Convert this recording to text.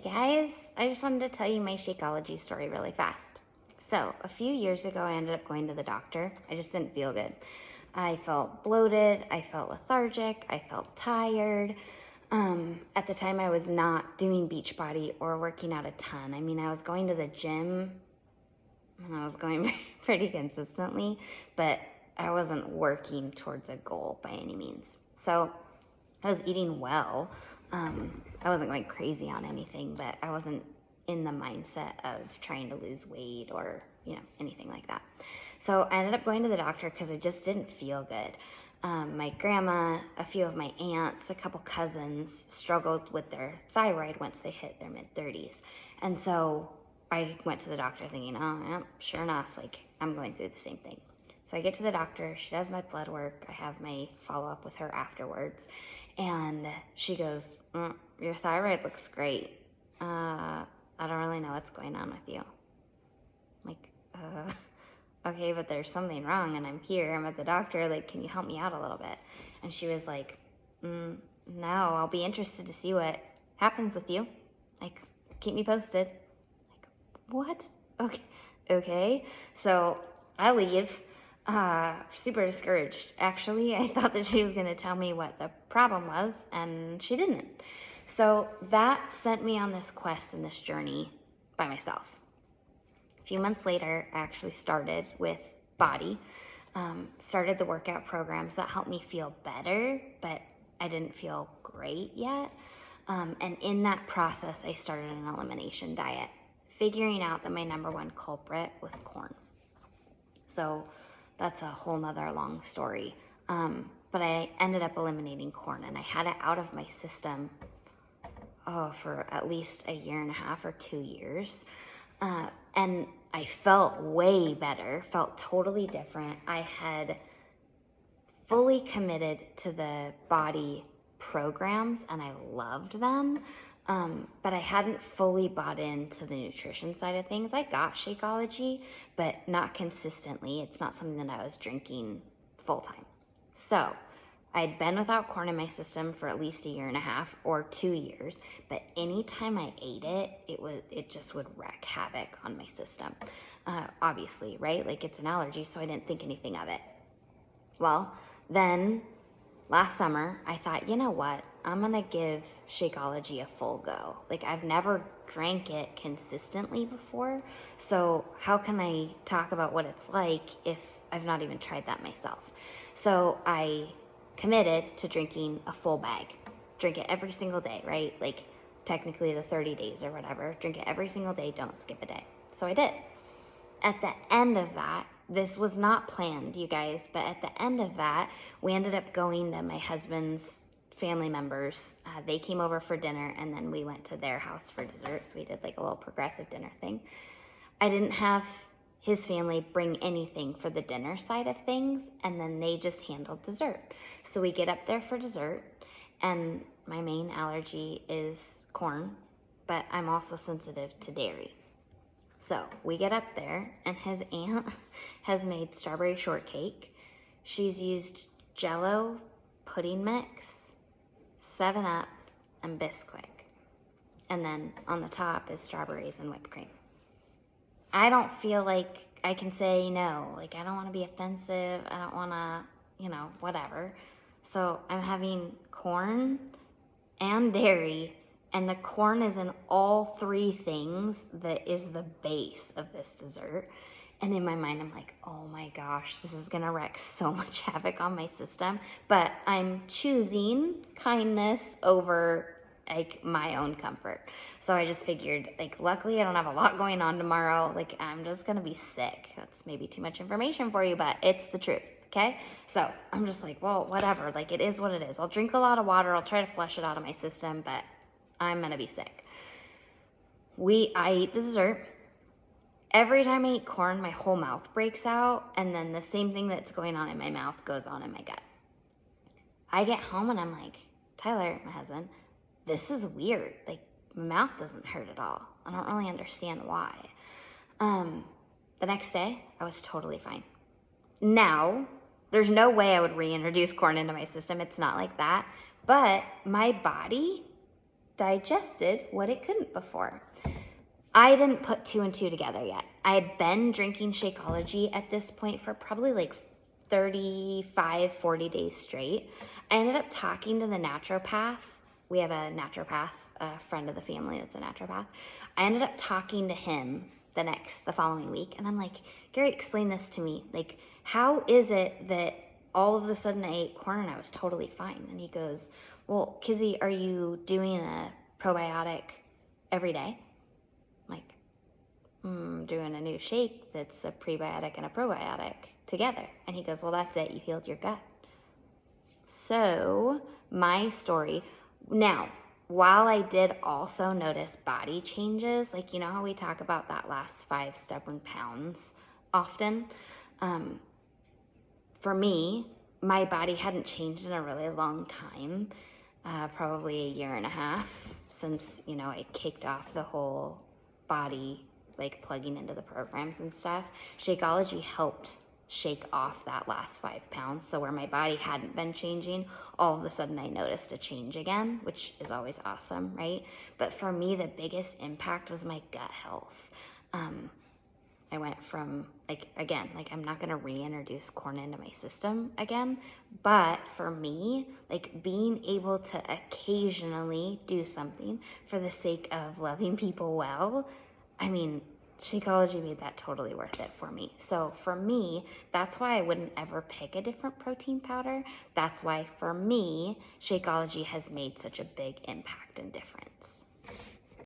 Hey guys, I just wanted to tell you my Shakeology story really fast. So, a few years ago, I ended up going to the doctor. I just didn't feel good. I felt bloated, I felt lethargic, I felt tired. At the time, I was not doing Beachbody or working out a ton. I mean, I was going to the gym and I was going pretty consistently, but I wasn't working towards a goal by any means. So, I was eating well. I wasn't going crazy on anything, but I wasn't in the mindset of trying to lose weight or, anything like that. So I ended up going to the doctor because I just didn't feel good. My grandma, a few of my aunts, a couple cousins struggled with their thyroid once they hit their mid-30s. And so I went to the doctor thinking, oh, yeah, sure enough, I'm going through the same thing. So I get to the doctor, she does my blood work, I have my follow-up with her afterwards, and she goes, your thyroid looks great. I don't really know what's going on with you. I'm like, okay, but there's something wrong and I'm here, I'm at the doctor, can you help me out a little bit? And she was like, no, I'll be interested to see what happens with you. Keep me posted. What? Okay. So I leave. Super discouraged. Actually, I thought that she was going to tell me what the problem was, and she didn't. So that sent me on this quest and this journey by myself. A few months later, I actually started with Body, started the workout programs that helped me feel better, but I didn't feel great yet. And in that process, I started an elimination diet, figuring out that my number one culprit was corn. So that's a whole nother long story. But I ended up eliminating corn, and I had it out of my system for at least a year and a half or 2 years. And I felt way better, felt totally different. I had fully committed to the Body programs, and I loved them. But I hadn't fully bought into the nutrition side of things. I got Shakeology, but not consistently. It's not something that I was drinking full time. So I'd been without corn in my system for at least a year and a half or 2 years, but anytime I ate it, it just would wreak havoc on my system. Obviously, right? It's an allergy, so I didn't think anything of it. Well, then last summer, I thought, you know what? I'm going to give Shakeology a full go. I've never drank it consistently before, so how can I talk about what it's like if I've not even tried that myself? So I committed to drinking a full bag. Drink it every single day, right? Technically the 30 days or whatever. Drink it every single day, don't skip a day. So I did. At the end of that, this was not planned, you guys, but at the end of that, we ended up going to my husband's family members. They came over for dinner, and then we went to their house for dessert. So we did a little progressive dinner thing. I didn't have his family bring anything for the dinner side of things, and then they just handled dessert. So we get up there for dessert, and my main allergy is corn, but I'm also sensitive to dairy. So we get up there, and his aunt has made strawberry shortcake. She's used Jell-O pudding mix, 7-Up, and Bisquick. And then on the top is strawberries and whipped cream. I don't feel like I can say no. I don't want to be offensive. I don't want to, whatever. So I'm having corn and dairy, and the corn is in all three things that is the base of this dessert. And in my mind, I'm like, oh my gosh, this is going to wreak so much havoc on my system. But I'm choosing kindness over my own comfort. So I just figured, luckily I don't have a lot going on tomorrow. I'm just going to be sick. That's maybe too much information for you, but it's the truth. Okay. So I'm just well, whatever. It is what it is. I'll drink a lot of water. I'll try to flush it out of my system, but I'm going to be sick. I eat the dessert. Every time I eat corn, my whole mouth breaks out, and then the same thing that's going on in my mouth goes on in my gut. I get home and I'm like, Tyler, my husband, this is weird. My mouth doesn't hurt at all. I don't really understand why. The next day, I was totally fine. Now, there's no way I would reintroduce corn into my system. It's not like that. But my body digested what it couldn't before. I didn't put two and two together yet. I had been drinking Shakeology at this point for probably like 35, 40 days straight. I ended up talking to the naturopath. We have a naturopath, a friend of the family that's a naturopath. I ended up talking to him the following week. And I'm like, Gary, explain this to me. Like, how is it that all of a sudden I ate corn and I was totally fine? And he goes, well, Kizzy, are you doing a probiotic every day? I'm like, doing a new shake that's a prebiotic and a probiotic together. And he goes, well, that's it. You healed your gut. So my story now, while I did also notice body changes, like, you know how we talk about that last 5 stubborn pounds often? For me, my body hadn't changed in a really long time, probably a year and a half since, you know, I kicked off the whole body, like plugging into the programs and stuff. Shakeology helped shake off that last 5 pounds. So where my body hadn't been changing, all of a sudden I noticed a change again, which is always awesome, right? But for me, the biggest impact was my gut health. I went from, like, again, like, I'm not going to reintroduce corn into my system again, but for me, like, being able to occasionally do something for the sake of loving people well, I mean, Shakeology made that totally worth it for me. So for me, that's why I wouldn't ever pick a different protein powder. That's why for me, Shakeology has made such a big impact and difference.